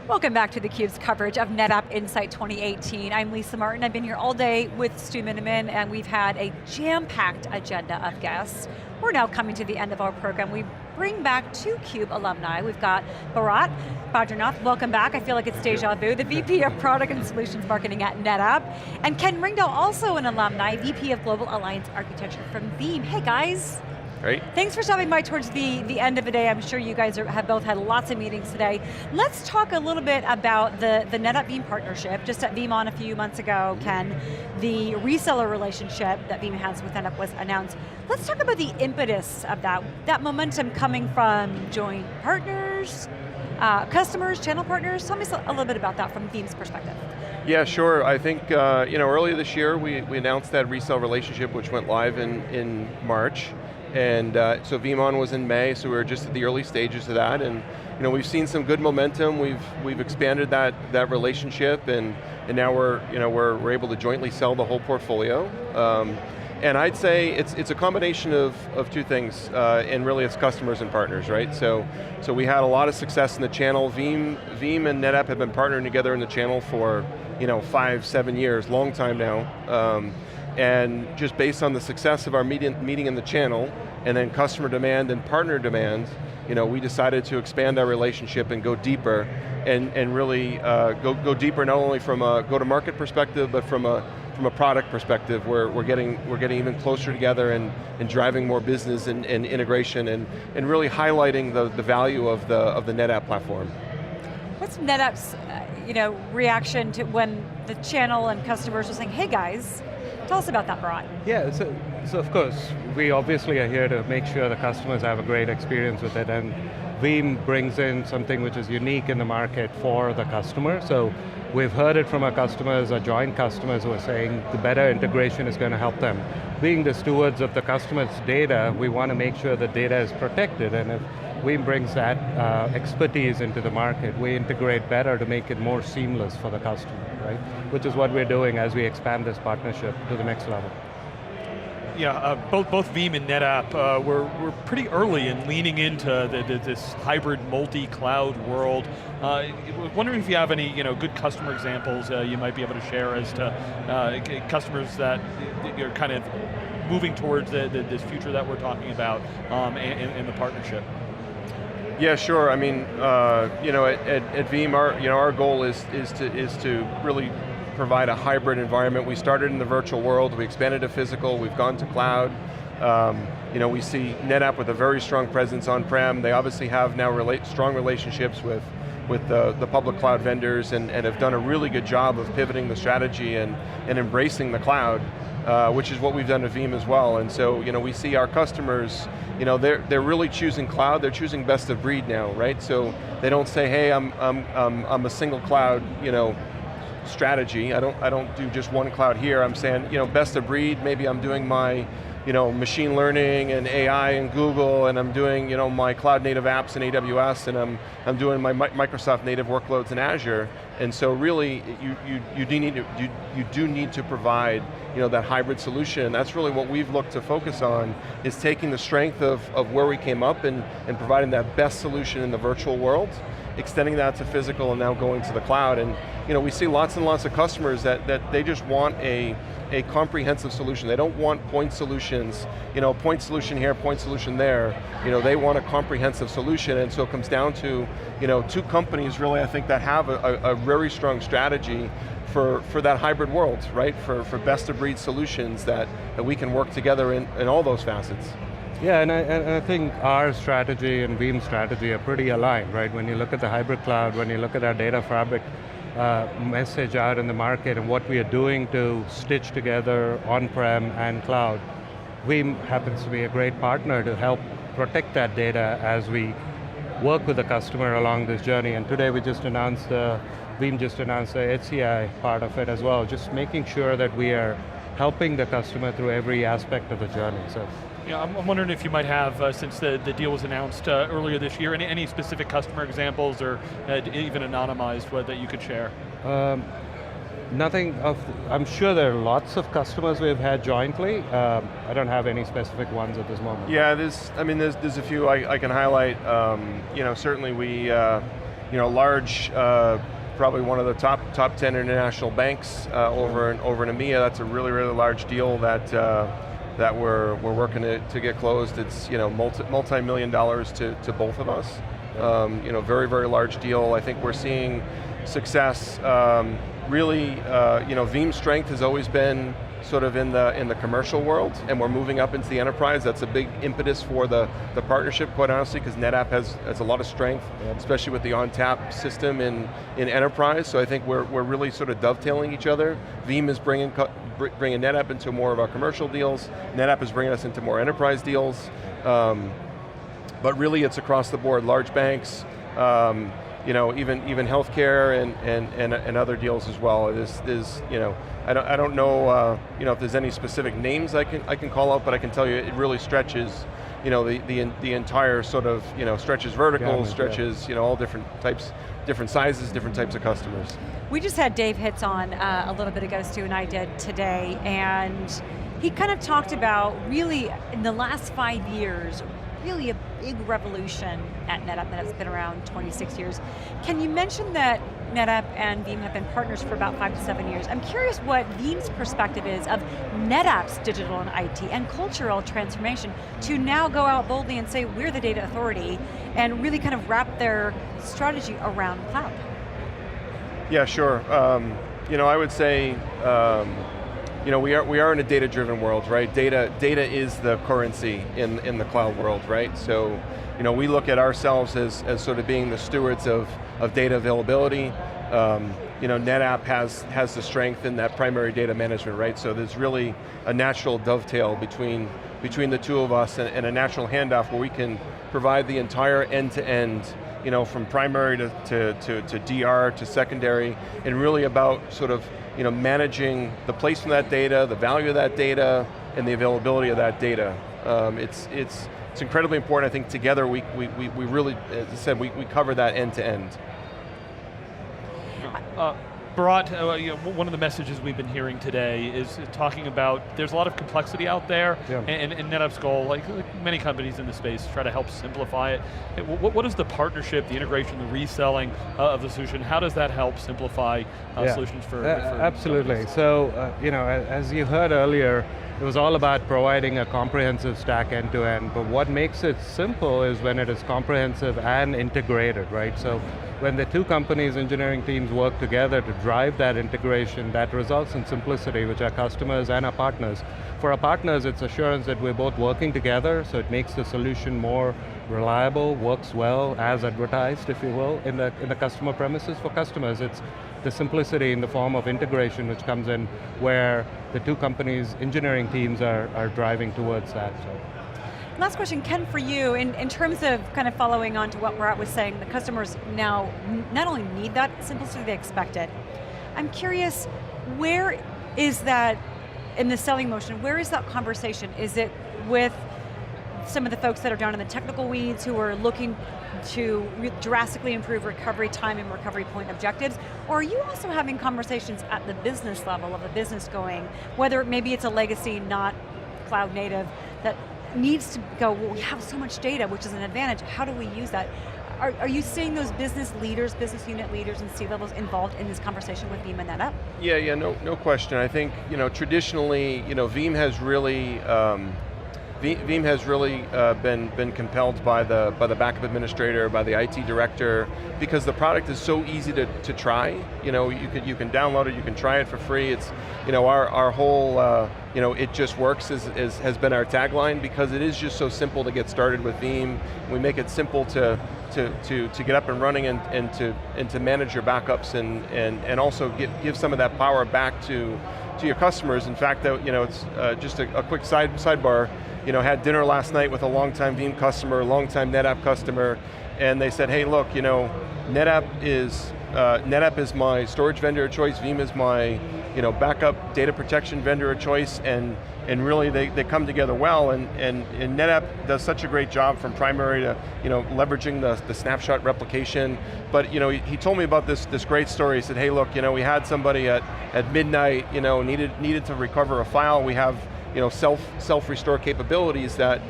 Welcome back to theCUBE's coverage of NetApp Insight 2018. I'm Lisa Martin, I've been here all day with Stu Miniman, and we've had a jam-packed agenda of guests. We're now coming to the end of our program. We bring back two CUBE alumni. We've got Bharat, Badrinath, welcome back. I feel like it's deja vu, the VP of Product and Solutions Marketing at NetApp. And Ken Ringdahl, also an alumni, VP of Global Alliance Architecture from Veeam. Hey guys. Great. Thanks for stopping by towards the end of the day. I'm sure you guys have both had lots of meetings today. Let's talk a little bit about the NetApp Veeam partnership. Just at VeeamON a few months ago, Ken, the reseller relationship that Veeam has with NetApp was announced. Let's talk about the impetus of that momentum coming from joint partners, customers, channel partners. Tell me a little bit about that from Veeam's perspective. Yeah, sure. I think earlier this year we announced that resale relationship, which went live in March. And so VeeamON was in May, so we were just at the early stages of that, and we've seen some good momentum. We've expanded that relationship, and now we're able to jointly sell the whole portfolio. And I'd say it's a combination of two things, and really it's customers and partners, right? So we had a lot of success in the channel. Veeam and NetApp have been partnering together in the channel for 5-7 years, long time now. And just based on the success of our meeting in the channel, and then customer demand and partner demand, we decided to expand our relationship and go deeper, and really go deeper not only from a go-to-market perspective, but from a product perspective, where we're getting even closer together and driving more business and integration, and really highlighting the value of the NetApp platform. What's NetApp's reaction to when the channel and customers are saying, hey guys, tell us about that, Bharat. Yeah, so of course, we obviously are here to make sure the customers have a great experience with it, and Veeam brings in something which is unique in the market for the customer. So we've heard it from our customers, our joint customers, who are saying the better integration is going to help them. Being the stewards of the customer's data, we want to make sure the data is protected, and if Veeam brings that expertise into the market, we integrate better to make it more seamless for the customer, right? Which is what we're doing as we expand this partnership to the next level. Yeah, both Veeam and NetApp, we're pretty early in leaning into this hybrid multi-cloud world. Wondering if you have any good customer examples you might be able to share as to customers that you're kind of moving towards this future that we're talking about in the partnership. Yeah, sure. I mean, at Veeam, our goal is to really provide a hybrid environment. We started in the virtual world, we expanded to physical, we've gone to cloud. We see NetApp with a very strong presence on-prem. They obviously have now strong relationships with the public cloud vendors, and have done a really good job of pivoting the strategy and embracing the cloud, which is what we've done at Veeam as well. And so we see our customers, they're really choosing cloud, they're choosing best of breed now, right? So they don't say, hey, I'm a single cloud, strategy. I don't do just one cloud here. I'm saying, best of breed. Maybe I'm doing my, machine learning and AI and Google, and I'm doing, my cloud native apps in AWS, and I'm doing my Microsoft native workloads in Azure. And so really, you do need to provide, that hybrid solution. That's really what we've looked to focus on, is taking the strength of where we came up and providing that best solution in the virtual world, extending that to physical, and now going to the cloud. And we see lots and lots of customers that they just want a comprehensive solution. They don't want point solutions, point solution here, point solution there. They want a comprehensive solution, and so it comes down to two companies really, I think, that have a very strong strategy for that hybrid world, right? For best of breed solutions that we can work together in all those facets. Yeah, and I think our strategy and Veeam's strategy are pretty aligned, right? When you look at the hybrid cloud, when you look at our data fabric message out in the market and what we are doing to stitch together on-prem and cloud, Veeam happens to be a great partner to help protect that data as we work with the customer along this journey. And today we just announced, Veeam just announced the HCI part of it as well, just making sure that we are helping the customer through every aspect of the journey. So. Yeah, I'm wondering if you might have, since the deal was announced earlier this year, any specific customer examples, or even anonymized, that you could share? Nothing of, I'm sure there are lots of customers we've had jointly. I don't have any specific ones at this moment. Yeah, there's a few I can highlight. Certainly we large, probably one of the top 10 international banks over in EMEA. That's a really, really large deal that we're working to get closed. It's multi-million dollars to both of us. Very, very large deal. I think we're seeing success. Really, Veeam's strength has always been sort of in the commercial world, and we're moving up into the enterprise. That's a big impetus for the partnership, quite honestly, because NetApp has a lot of strength, especially with the ONTAP system in enterprise. So I think we're really sort of dovetailing each other. Veeam is bringing NetApp into more of our commercial deals. NetApp is bringing us into more enterprise deals. But really, it's across the board. Large banks, even healthcare and other deals as well. I don't know if there's any specific names I can call out, but I can tell you it really stretches the entire sort of stretches verticals, stretches all different types, different sizes, different types of customers. We just had Dave Hitz on a little bit ago, Stu and I did today, and he kind of talked about really in the last 5 years, really a big revolution at NetApp. NetApp's been around 26 years. Can you mention that NetApp and Veeam have been partners for about 5 to 7 years? I'm curious what Veeam's perspective is of NetApp's digital and IT and cultural transformation to now go out boldly and say we're the data authority and really kind of wrap their strategy around cloud. Yeah, sure. I would say, we are in a data-driven world, right? Data is the currency in the cloud world, right? So, we look at ourselves as sort of being the stewards of data availability. NetApp has the strength in that primary data management, right? So there's really a natural dovetail between the two of us and a natural handoff where we can provide the entire end-to-end, from primary to DR to secondary, and really about sort of managing the placement of that data, the value of that data, and the availability of that data. It's incredibly important. I think together we really, as I said, we cover that end to end. Bharat, one of the messages we've been hearing today is talking about there's a lot of complexity out there, and NetApp's goal, like many companies in the space, try to help simplify it. What is the partnership, the integration, the reselling of the solution? How does that help simplify solutions for absolutely. companies? So, as you heard earlier, it was all about providing a comprehensive stack end to end, but what makes it simple is when it is comprehensive and integrated, right? So when the two companies' engineering teams work together to drive that integration, that results in simplicity, which our customers and our partners. For our partners, it's assurance that we're both working together, so it makes the solution more reliable, works well, as advertised, if you will, in the customer premises. For customers, it's the simplicity in the form of integration which comes in where the two companies' engineering teams are driving towards that. So. Last question, Ken, for you, in terms of kind of following on to what Bharat was saying, the customers now not only need that simplicity, they expect it. I'm curious, where is that in the selling motion, where is that conversation? Is it with some of the folks that are down in the technical weeds who are looking to drastically improve recovery time and recovery point objectives? Or are you also having conversations at the business level of a business going, whether maybe it's a legacy, not cloud native, that needs to go, well, we have so much data, which is an advantage, how do we use that? Are you seeing those business leaders, business unit leaders and C-levels involved in this conversation with Veeam and NetApp? Yeah, no question. I think, traditionally, Veeam has really, been compelled by the backup administrator, by the IT director, because the product is so easy to try. You can download it, you can try it for free. It's, our whole, it just works has been our tagline, because it is just so simple to get started with Veeam. We make it simple to get up and running and to manage your backups and also give some of that power back to your customers. In fact, it's just a quick sidebar. Had dinner last night with a longtime Veeam customer, a longtime NetApp customer, and they said, hey, look, NetApp is my storage vendor of choice, Veeam is my backup data protection vendor of choice, and really they come together well, and NetApp does such a great job from primary to leveraging the snapshot replication. But he told me about this great story. He said, hey, look, we had somebody at midnight, needed to recover a file. We have self-restore capabilities that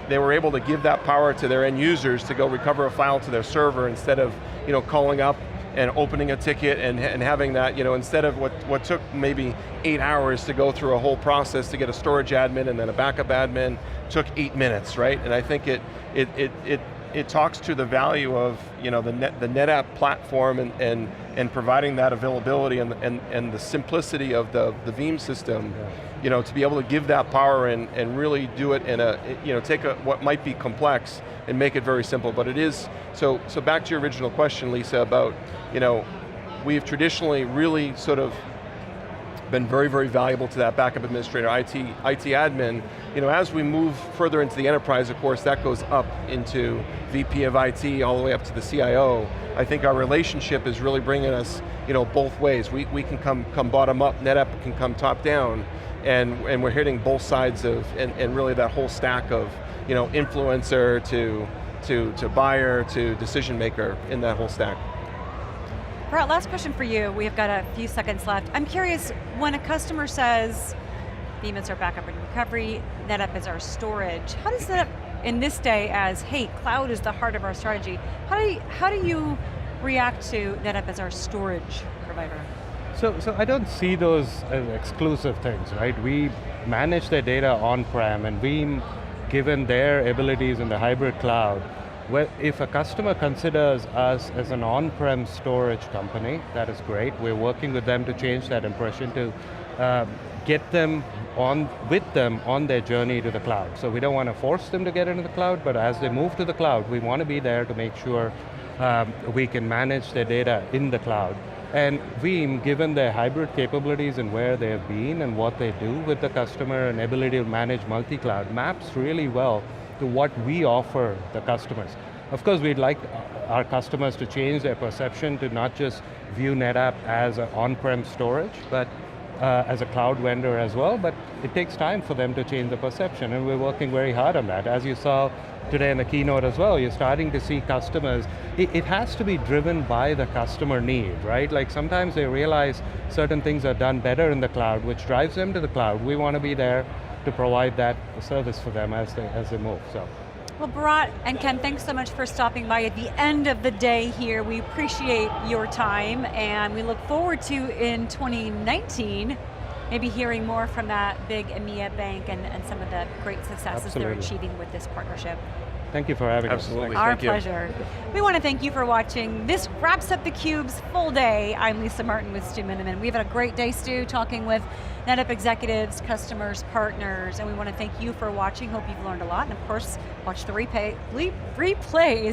they were able to give that power to their end users to go recover a file to their server instead of calling up and opening a ticket and having that, instead of what took maybe 8 hours to go through a whole process to get a storage admin and then a backup admin, took 8 minutes, right? And I think it talks to the value of the NetApp platform and providing that availability and the simplicity of the Veeam system, to be able to give that power and really do it in take what might be complex and make it very simple. But it is, so back to your original question, Lisa, about, we've traditionally really sort of been very, very valuable to that backup administrator, IT admin. As we move further into the enterprise, of course, that goes up into VP of IT, all the way up to the CIO. I think our relationship is really bringing us, both ways. We can come bottom up, NetApp can come top down, and we're hitting both sides of, and really that whole stack of, influencer to buyer to decision maker in that whole stack. Bharat, last question for you. We've got a few seconds left. I'm curious, when a customer says, Veeam is our backup and recovery, NetApp is our storage, how does that, in this day as, hey, cloud is the heart of our strategy, how do you react to NetApp as our storage provider? So I don't see those as exclusive things, right? We manage their data on-prem, and Veeam, given their abilities in the hybrid cloud, if a customer considers us as an on-prem storage company, that is great. We're working with them to change that impression to get them with them on their journey to the cloud. So we don't want to force them to get into the cloud, but as they move to the cloud, we want to be there to make sure we can manage their data in the cloud. And Veeam, given their hybrid capabilities and where they've been and what they do with the customer and ability to manage multi-cloud, maps really well to what we offer the customers. Of course, we'd like our customers to change their perception to not just view NetApp as an on-prem storage, but as a cloud vendor as well, but it takes time for them to change the perception, and we're working very hard on that. As you saw today in the keynote as well, you're starting to see customers, it has to be driven by the customer need, right? Like sometimes they realize certain things are done better in the cloud, which drives them to the cloud. We want to be there to provide that service for them as they move, so. Well, Bharat and Ken, thanks so much for stopping by at the end of the day here. We appreciate your time, and we look forward to, in 2019, maybe hearing more from that big EMEA bank and some of the great successes they're achieving with this partnership. Thank you for having us. Absolutely, Our thank you. pleasure. We want to thank you for watching. This wraps up theCUBE's full day. I'm Lisa Martin with Stu Miniman. We've had a great day, Stu, talking with NetApp executives, customers, partners, and we want to thank you for watching. Hope you've learned a lot, and of course, watch the replays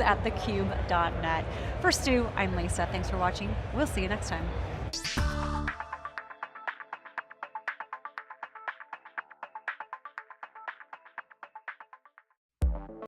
at thecube.net. For Stu, I'm Lisa. Thanks for watching. We'll see you next time.